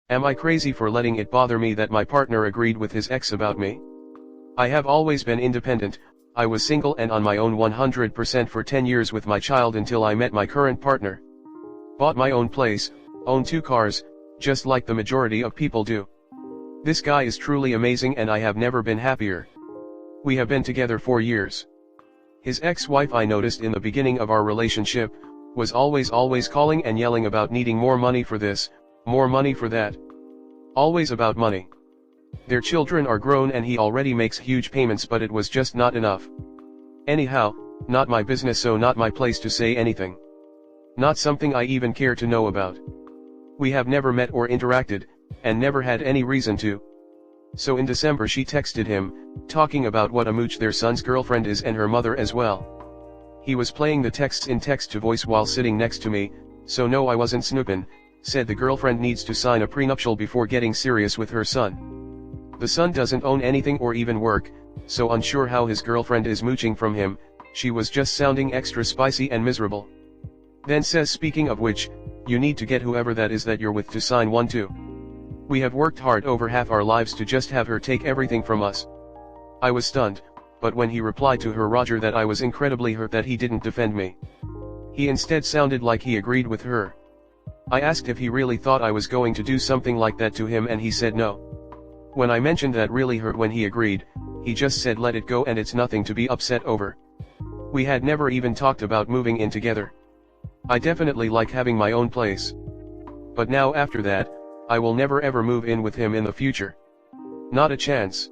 Am I crazy for letting it bother me that my partner agreed with his ex about me? I have always been independent. I was single and on my own 100% for 10 years with my child until I met my current partner. Bought my own place, owned 2 cars, just like the majority of people do. This guy is truly amazing and I have never been happier. We have been together 4 years. His ex-wife, I noticed in the beginning of our relationship, was always calling and yelling about needing more money for this, more money for that. Always about money. Their children are grown and he already makes huge payments, but it was just not enough. Anyhow, not my business, so not my place to say anything. Not something I even care to know about. We have never met or interacted, and never had any reason to. So in December she texted him, talking about what a mooch their son's girlfriend is and her mother as well. He was playing the texts in text-to-voice while sitting next to me, so no, I wasn't snooping. Said the girlfriend needs to sign a prenuptial before getting serious with her son. The son doesn't own anything or even work, so unsure how his girlfriend is mooching from him. She was just sounding extra spicy and miserable. Then says, speaking of which, you need to get whoever that is that you're with to sign one too. We have worked hard over half our lives to just have her take everything from us. I was stunned, but when he replied to her Roger that I was incredibly hurt that he didn't defend me. He instead sounded like he agreed with her. I asked if he really thought I was going to do something like that to him and he said no. When I mentioned that really hurt when he agreed, he just said let it go and it's nothing to be upset over. We had never even talked about moving in together. I definitely like having my own place. But now after that, I will never ever move in with him in the future. Not a chance.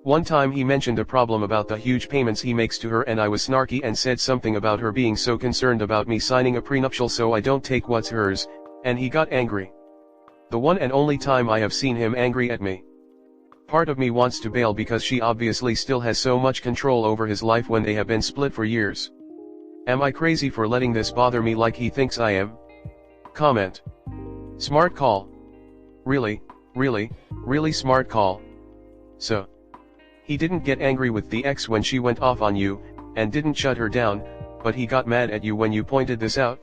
One time he mentioned a problem about the huge payments he makes to her and I was snarky and said something about her being so concerned about me signing a prenuptial so I don't take what's hers, and he got angry. The one and only time I have seen him angry at me. Part of me wants to bail because she obviously still has so much control over his life when they have been split for years. Am I crazy for letting this bother me like he thinks I am? Comment. Smart call. Really smart call. So, he didn't get angry with the ex when she went off on you, and didn't shut her down, but he got mad at you when you pointed this out?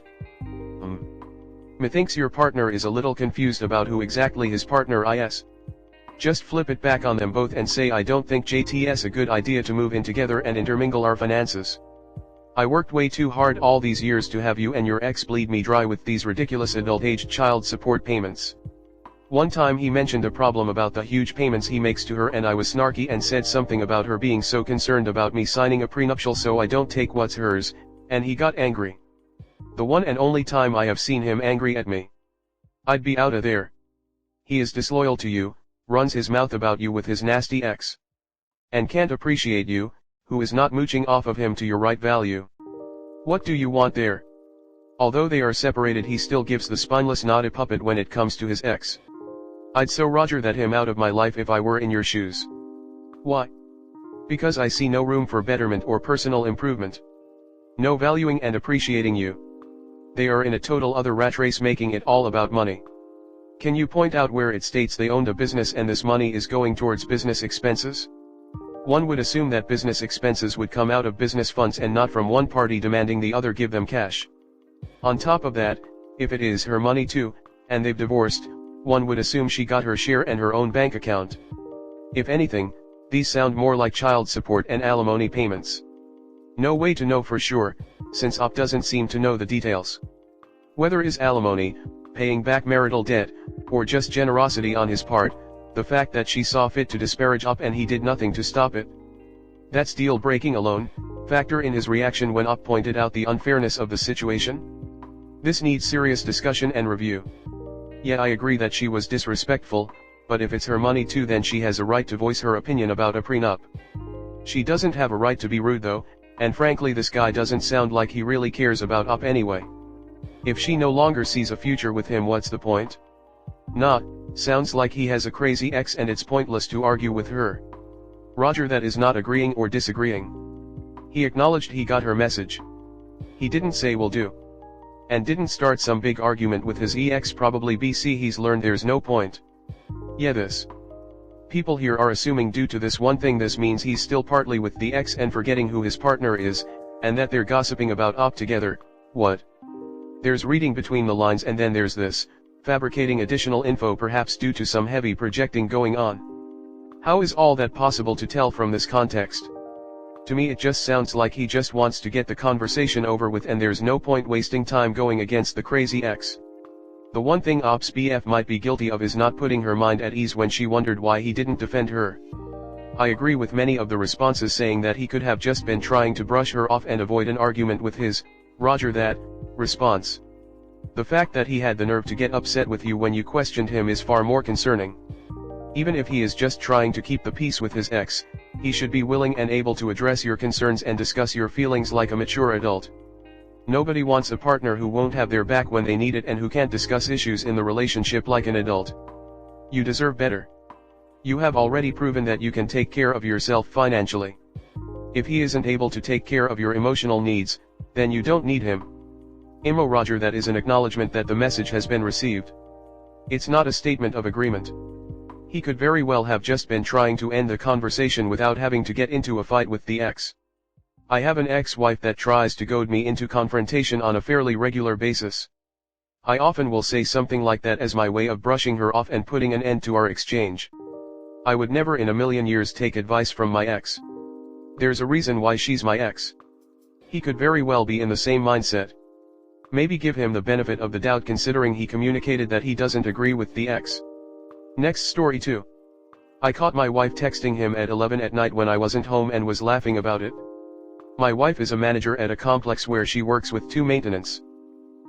Methinks your partner is a little confused about who exactly his partner is. Just flip it back on them both and say I don't think JT's a good idea to move in together and intermingle our finances. I worked way too hard all these years to have you and your ex bleed me dry with these ridiculous adult-aged child support payments. One time he mentioned a problem about the huge payments he makes to her and I was snarky and said something about her being so concerned about me signing a prenuptial so I don't take what's hers, and he got angry. The one and only time I have seen him angry at me. I'd be outta there. He is disloyal to you, runs his mouth about you with his nasty ex. And can't appreciate you, who is not mooching off of him to your right value. What do you want there? Although they are separated he still gives the spineless naughty puppet when it comes to his ex. I'd so Roger that him out of my life if I were in your shoes. Why? Because I see no room for betterment or personal improvement. No valuing and appreciating you. They are in a total other rat race making it all about money. Can you point out where it states they owned a business and this money is going towards business expenses? One would assume that business expenses would come out of business funds and not from one party demanding the other give them cash. On top of that, if it is her money too, and they've divorced, one would assume she got her share and her own bank account. If anything, these sound more like child support and alimony payments. No way to know for sure, since OP doesn't seem to know the details. Whether is alimony, paying back marital debt, or just generosity on his part, the fact that she saw fit to disparage OP and he did nothing to stop it. That's deal breaking alone. Factor in his reaction when OP pointed out the unfairness of the situation. This needs serious discussion and review. Yeah, I agree that she was disrespectful, but if it's her money too then she has a right to voice her opinion about a prenup. She doesn't have a right to be rude though, and frankly this guy doesn't sound like he really cares about OP anyway. If she no longer sees a future with him, what's the point? Not, sounds like he has a crazy ex and it's pointless to argue with her. Roger that is not agreeing or disagreeing. He acknowledged he got her message. He didn't say will do. And didn't start some big argument with his ex, probably BC he's learned there's no point. Yeah, this. People here are assuming due to this one thing this means he's still partly with the ex and forgetting who his partner is, and that they're gossiping about OP together. What? There's reading between the lines and then there's this, fabricating additional info perhaps due to some heavy projecting going on. How is all that possible to tell from this context? To me it just sounds like he just wants to get the conversation over with and there's no point wasting time going against the crazy ex. The one thing Ops BF might be guilty of is not putting her mind at ease when she wondered why he didn't defend her. I agree with many of the responses saying that he could have just been trying to brush her off and avoid an argument with his, Roger that, response. The fact that he had the nerve to get upset with you when you questioned him is far more concerning. Even if he is just trying to keep the peace with his ex, he should be willing and able to address your concerns and discuss your feelings like a mature adult. Nobody wants a partner who won't have their back when they need it and who can't discuss issues in the relationship like an adult. You deserve better. You have already proven that you can take care of yourself financially. If he isn't able to take care of your emotional needs, then you don't need him. Imo Roger, that is an acknowledgement that the message has been received. It's not a statement of agreement. He could very well have just been trying to end the conversation without having to get into a fight with the ex. I have an ex-wife that tries to goad me into confrontation on a fairly regular basis. I often will say something like that as my way of brushing her off and putting an end to our exchange. I would never in a million years take advice from my ex. There's a reason why she's my ex. He could very well be in the same mindset. Maybe give him the benefit of the doubt considering he communicated that he doesn't agree with the ex. Next story 2. I caught my wife texting him at 11 at night when I wasn't home and was laughing about it. My wife is a manager at a complex where she works with 2 maintenance.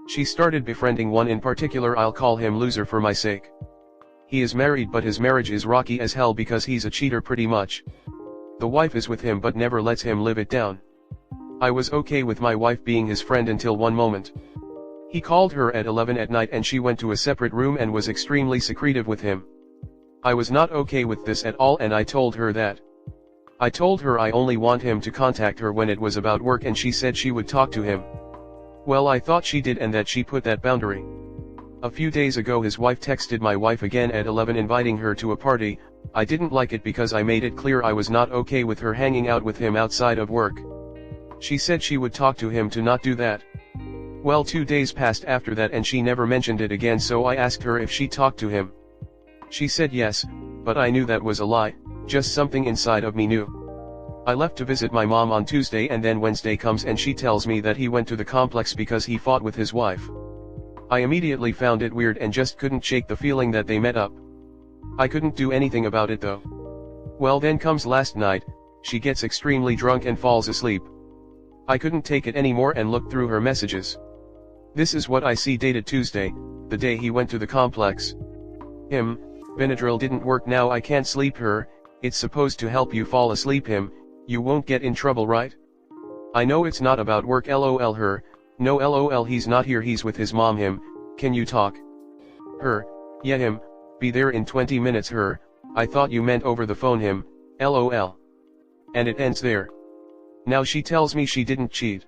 She started befriending one in particular, I'll call him Loser for my sake. He is married but his marriage is rocky as hell because he's a cheater pretty much. The wife is with him but never lets him live it down. I was okay with my wife being his friend until one moment. He called her at 11 at night and she went to a separate room and was extremely secretive with him. I was not okay with this at all and I told her that. I told her I only want him to contact her when it was about work and she said she would talk to him. Well, I thought she did and that she put that boundary. A few days ago his wife texted my wife again at 11 inviting her to a party. I didn't like it because I made it clear I was not okay with her hanging out with him outside of work. She said she would talk to him to not do that. Well, 2 days passed after that and she never mentioned it again, so I asked her if she talked to him. She said yes, but I knew that was a lie, just something inside of me knew. I left to visit my mom on Tuesday and then Wednesday comes and she tells me that he went to the complex because he fought with his wife. I immediately found it weird and just couldn't shake the feeling that they met up. I couldn't do anything about it though. Well, then comes last night, she gets extremely drunk and falls asleep. I couldn't take it anymore and looked through her messages. This is what I see, dated Tuesday, the day he went to the complex. Benadryl didn't work, now I can't sleep. Her, it's supposed to help you fall asleep. You won't get in trouble, right? I know it's not about work, lol. Her, no lol, he's not here, he's with his mom. Can you talk? Her, yeah. Be there in 20 minutes. Her, I thought you meant over the phone. Lol. And it ends there. Now she tells me she didn't cheat.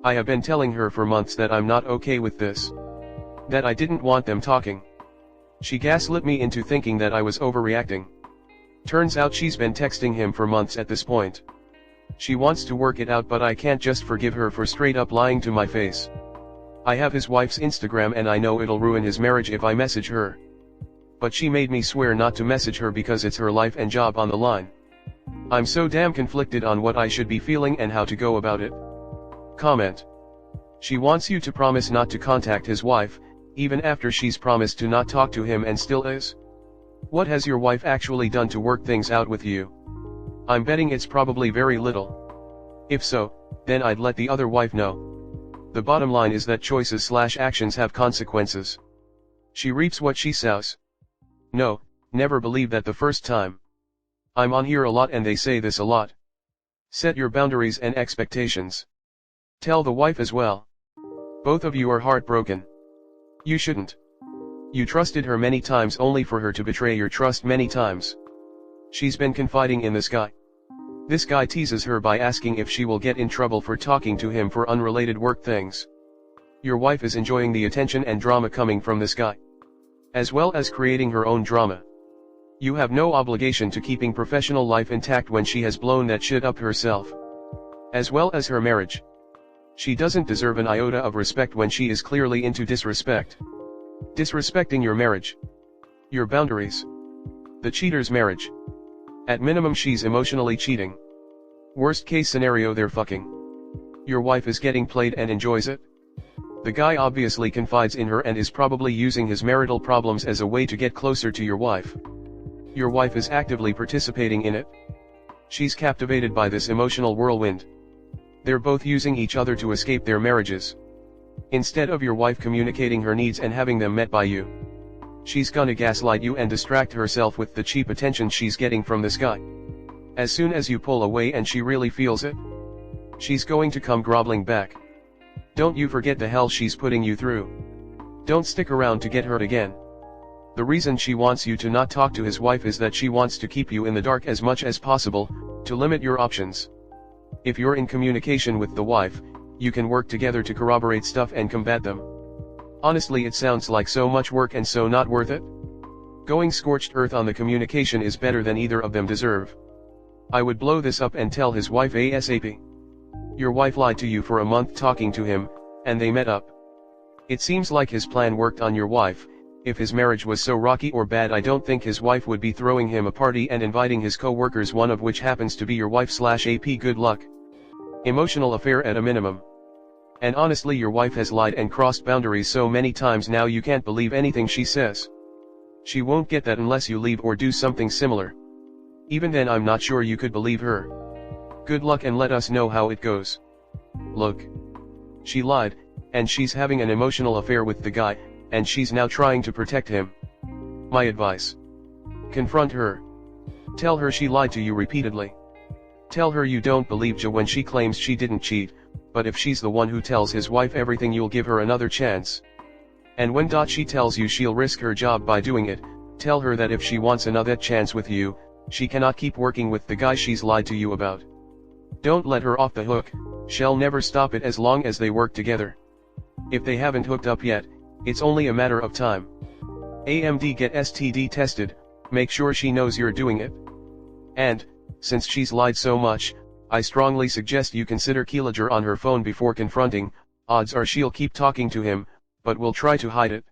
I have been telling her for months that I'm not okay with this. That I didn't want them talking. She gaslit me into thinking that I was overreacting. Turns out she's been texting him for months at this point. She wants to work it out, but I can't just forgive her for straight up lying to my face. I have his wife's Instagram and I know it'll ruin his marriage if I message her. But she made me swear not to message her because it's her life and job on the line. I'm so damn conflicted on what I should be feeling and how to go about it. Comment. She wants you to promise not to contact his wife, even after she's promised to not talk to him and still is? What has your wife actually done to work things out with you? I'm betting it's probably very little. If so, then I'd let the other wife know. The bottom line is that choices/actions have consequences. She reaps what she sows. No, never believe that the first time. I'm on here a lot and they say this a lot. Set your boundaries and expectations. Tell the wife as well. Both of you are heartbroken. You shouldn't. You trusted her many times only for her to betray your trust many times. She's been confiding in this guy. This guy teases her by asking if she will get in trouble for talking to him for unrelated work things. Your wife is enjoying the attention and drama coming from this guy, as well as creating her own drama. You have no obligation to keeping professional life intact when she has blown that shit up herself, as well as her marriage. She doesn't deserve an iota of respect when she is clearly into disrespect. Disrespecting your marriage. Your boundaries. The cheater's marriage. At minimum she's emotionally cheating. Worst case scenario they're fucking. Your wife is getting played and enjoys it. The guy obviously confides in her and is probably using his marital problems as a way to get closer to your wife. Your wife is actively participating in it. She's captivated by this emotional whirlwind. They're both using each other to escape their marriages. Instead of your wife communicating her needs and having them met by you, she's gonna gaslight you and distract herself with the cheap attention she's getting from this guy. As soon as you pull away and she really feels it, she's going to come groveling back. Don't you forget the hell she's putting you through. Don't stick around to get hurt again. The reason she wants you to not talk to his wife is that she wants to keep you in the dark as much as possible, to limit your options. If you're in communication with the wife, you can work together to corroborate stuff and combat them. Honestly, it sounds like so much work and so not worth it. Going scorched earth on the communication is better than either of them deserve. I would blow this up and tell his wife ASAP. Your wife lied to you for a month talking to him, and they met up. It seems like his plan worked on your wife. If his marriage was so rocky or bad, I don't think his wife would be throwing him a party and inviting his co-workers, one of which happens to be your wife/AP. Good luck. Emotional affair at a minimum. And honestly, your wife has lied and crossed boundaries so many times now you can't believe anything she says. She won't get that unless you leave or do something similar. Even then, I'm not sure you could believe her. Good luck and let us know how it goes. Look. She lied, and she's having an emotional affair with the guy, and she's now trying to protect him. My advice. Confront her. Tell her she lied to you repeatedly. Tell her you don't believe Jo when she claims she didn't cheat, but if she's the one who tells his wife everything, you'll give her another chance. And when she tells you she'll risk her job by doing it, tell her that if she wants another chance with you, she cannot keep working with the guy she's lied to you about. Don't let her off the hook. She'll never stop it as long as they work together. If they haven't hooked up yet, it's only a matter of time. AMD, get STD tested, make sure she knows you're doing it. And, since she's lied so much, I strongly suggest you consider keylogger on her phone before confronting. Odds are she'll keep talking to him, but will try to hide it.